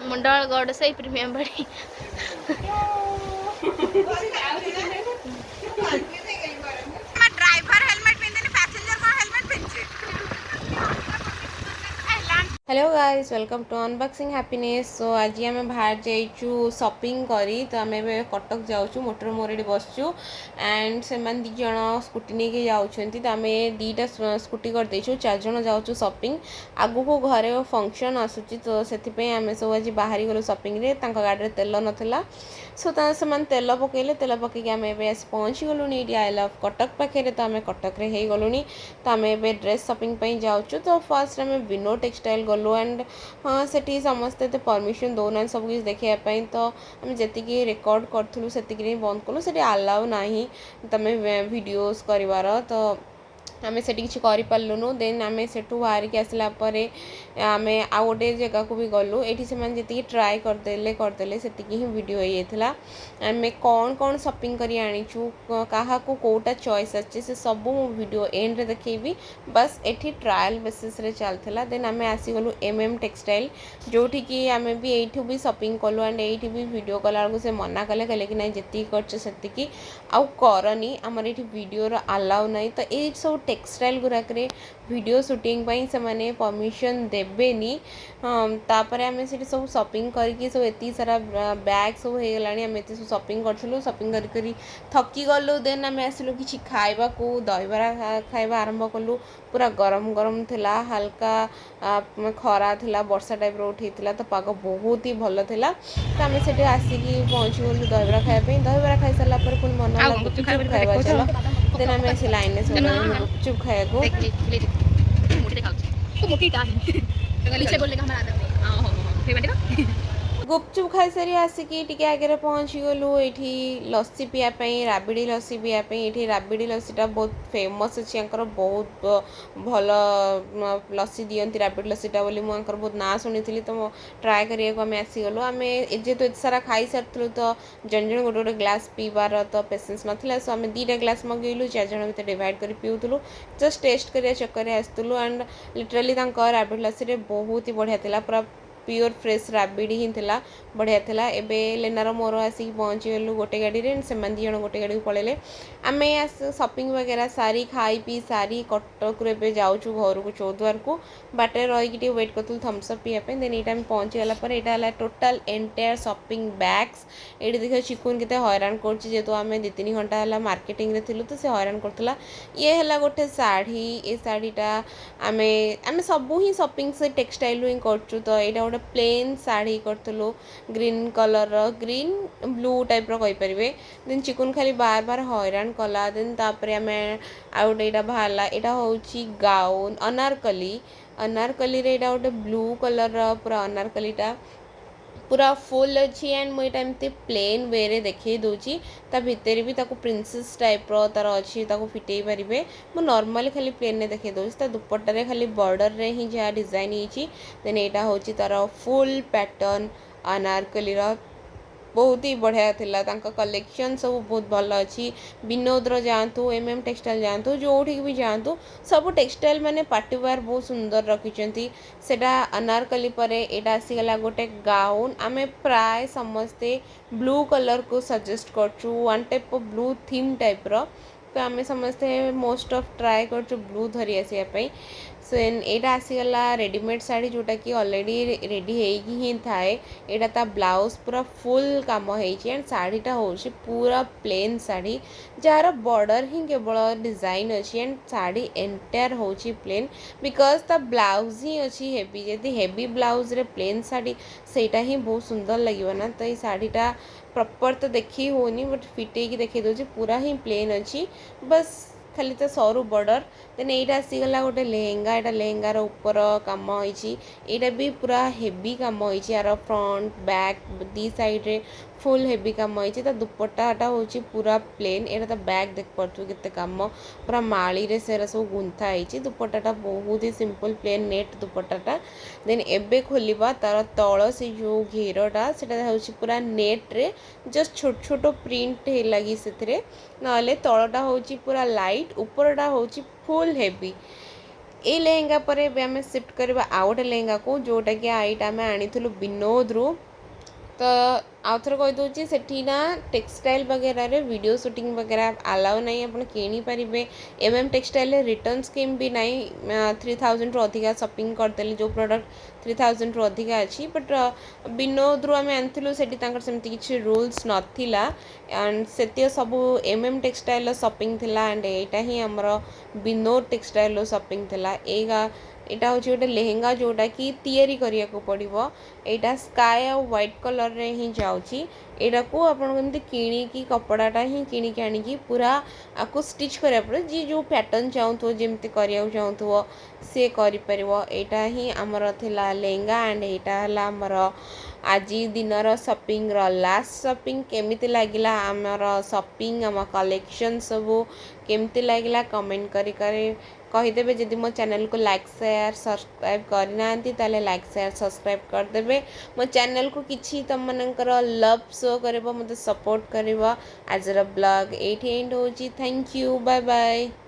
मुंडल गौड़ से प्रीमियम बड़ी driver helmet पिंधे पैसेंजर को हेलमेट पिंधे। Hello guys welcome to unboxing happiness. So आज आम बाहर जाइचु शॉपिंग करी तो आम कटक जाऊँ मोटर मोर बसचु एंड से दी जन स्कूटी नहीं जाऊँच तो आम दीटा स्कूटी करदेचु 4 जन जाऊँ शॉपिंग आगु को घरे फंक्शन आसूची तो से आम सब आज बाहरी गलु शॉपिंग रे गाड़ी तेल नाला सो से तेल पकईले तेल पकईकि आम आस पहुँची गलुँ ये आई लव कटक पाखे तो आम कटक रे गलुँ तो आम ड्रेस शॉपिंग जाऊँ तो फर्स्ट आम विनो टेक्सटाइल गलु एंड हाँ से समस्ते तो परमिशन दौना सब किसी देखापी तो आम जी रेकर्ड करूँ से बंद कलु से अलाउ ना तुम वीडियोस कर तो आम से किसी करूँ देन आम से बाहर की आसला आम आउ गोटे जगह को भी गलु ये जी ट्राए करदे से ही वीडियो होता आम कौन कौन शॉपिंग करी आनीचु क्या कोटा चॉइस अच्छे से सब वीडियो एंड रे देखी बस एठी ट्रायल बेसिस रे चलता देन आम आसीगलु MM टेक्सटाइल जोठी कि आम भी यू भी शॉपिंग कलु एंड ये भी वीडियो कला से मना कले कहले कि ना जी कर आउ करनी आमर ये वीडियो अलाउ ना तो ये सब टेक्सटाइल गुराक वीडियो शूटिंग से माने परमिशन देबेनी तापर आम से सब शॉपिंग करके सब एति सारा बैग सब हो गला आम एत सब शॉपिंग करूँ शॉपिंग करी थकी गलु देन आम आसलु कि खाइबा को दहीबरा खाइबा आरंभ कलु पूरा गरम गरम थिला हल्का खरा थिला वर्षा टाइप रो उठेइथिला तो पाग बहुत ही भल थिला तो आम से आसिकी पहुँची गलु दहीबरा खाइबा दहीबरा खाई सारा पर पुणी मन गुपचुप खाइबा चलो देन आम आसी लाइन में गुपचुप खाइबा गुपचुप खाई सारी आसिकी टिके आगे पहुँची गलु ये लस्सी पीवाई राबिड़ी लस्सी पीवाई ये राबिड़ी लस्सीटा बहुत फेमस अच्छी बहुत भल लस्सी दियंती राबिड़ी लस्सीटा बोली मुझे बहुत ना शुणी तो ट्राए करने आसीगलु आम जेहेतु एत सारा खाई सारी तो जन जन गोटे गोटे ग्लास पीबार तो पेसेंस नाला सो आम 2टा ग्लास मगेलु 4 जन भर डिवाइड कर पीऊलु जस्ट टेस्ट करिया चक्कर आसलु एंड लिटराली राबिड़ी लस्सी बहुत ही बढ़िया था पूरा प्योर फ्रेश राबिड़ी ही थिला बढ़िया थिला एबे लेनार मोर आसिक पहुँची गलु गोटे गाड़ी रे से जन गोटे गाड़ी को पड़े आम शॉपिंग वगैरह सारी खाई पी सारी कटक रे जाऊँ घर को चौद्वार को बाटे रही वेट करूँ थम्सअप पीवाई देन ये पहुँची गला यहाँ टोटाल एंटायर शॉपिंग बैग्स ये देख चिकुन के हैरान करेतु आम 2-3 घंटा है मार्केटिंग रे थिलु तो से हैरान करतला ये है गोटे शाढ़ी ये शाढ़ीटा आम आम सबू ही शॉपिंग से टेक्सटाइल ही करचु तो यहाँ गोटे प्लेन शाढ़ी करूँ green colour green blue type रहीपर देन चिकुन खाली बार बार हैरान कला देन तापर आम आउ गोटे यहाँ बाहर यहाँ हूँ गाउन अनारकली अनारकली रे यहाँ गोटे ब्लू कलर पूरा अनारकलीटा पूरा फुल अच्छी एंड मुझे एमती प्लेन वे रे देखई दूची ता भितर भी ताको प्रिंसेस टाइप रो तार अच्छी ताको फिटई पारिबे मु नॉर्मली खाली प्लेन ने देखई दूची ता दुपट्टा रे खाली बॉर्डर रे ही जहाँ डिजाइन होची देन एटा होची तार फुल पैटर्न अनारकली रो बहुत ही बढ़िया थिला तांका कलेक्शन सब बहुत भल अच्छी विनोद्र जातु MM टेक्सटाइल जातु जोठी भी जातु सब टेक्सटाइल माने पार्टी वेयर बहुत सुंदर रखिंट सेटा अनारकली परे एटा आसीगला गोटे गाउन आमे प्राय समस्ते ब्लू कलर को सजेस्ट करचु one type of blue theme type रो तो आम समस्ते मोस्ट ऑफ ट्राए कर ब्लू धरी आसापी सेन यहाँ आसीगला रेडीमेड शाढ़ी जोटा कि ऑलरेडी रेडी ही थाए यहाँ ता ब्लाउज पूरा फुल काम होती एंड शाढ़ीटा हूँ पूरा प्लेन शाढ़ी जार बॉर्डर ही केवल डिजाइन अच्छी एंड शाढ़ी एंटायर हूँ प्लेन बिकज ता ब्लाउज ही अच्छी हेवी जदि हेवी ब्लाउज रे प्लेन शाढ़ी सेटा ही बहुत सुंदर लगे ना तो ये शाढ़ीटा प्रॉपर तो देखी होनी बट फिटे की देखी दूसरी पूरा ही प्लेन अच्छी बस खाली तो सरू बॉर्डर देन यहाँ आसीगला गोटे लेहेंगा यहाँ लेहेंगार ऊपर कम होती भी पूरा हेवी कम होती यार फ्रंट बैक दी साइड रे फुल हेवी काम होती दुपट्टाटा हूँ पूरा प्लेन एटा तो बैग देख पार्थ के कम पूरा माड़ी रे से सब गुंथा होती दुपट्टाटा बहुत ही सिंपल प्लेन नेट दुपट्टाटा देन एबे खोलिबा तार तल से जो घेरटा सेटा हूँ पूरा नेट रे जस्ट छोट छोट प्रिंट लगी से ना तलटा हूँ पूरा लाइट उपरटा हूँ फुल हेवी ए लेहेंगा पर आम शिफ्ट करवा आउ गोटे लेहेंगा को जोटा कि आईटा आम आनी विनोद रु तो आउ थर कहीदे सेठी ना टेक्सटाइल वगैरह रे वीडियो शूटिंग वगैरह अलाउ नहीं आप किनी पारे एम टेक्सटाइल रिटर्न स्कीम भी नहीं 3000 रु अधिका शॉपिंग करदेली जो प्रोडक्ट 3000 रु अधिका अच्छी बट विनोद रु आम आनी सेमती किसी रूल्स नाला एंड से सब एम टेक्सटाइल शॉपिंग थिला एंड एटा ही आमर विनोद टेक्सटाइल शॉपिंग थिला एगा एटा हूँ गोटे लेहेंगा जोटा कि तैयारी करिया को पड़िबो एटा स्काई और व्हाइट कलर रे ही जाउची एटा को आपन केमती किणी कपड़ाटा ही किणी आनी पूरा आपको स्टिच करिया पड़े जी जो पैटर्न चाहूथो जेमती करिया चाहूथो से करि परिबो एटा ही हमर थिला लेहेंगा एंड एटा हला हमर आज दिनर शॉपिंग लास्ट शॉपिंग केमिति लागिला आमर शॉपिंग आम कलेक्शन सब केमिति लागिला कमेंट करी कहीदेवे जदि मो चैनल को लाइक शेयर सब्सक्राइब करना ताले लाइक शेयर सब्सक्राइब करदेवे मो चैनल को किछि तुम मनकर लव शो करबो मते सपोर्ट करबो आज ब्लॉग एठी एंड होची थैंक यू बाय बाय।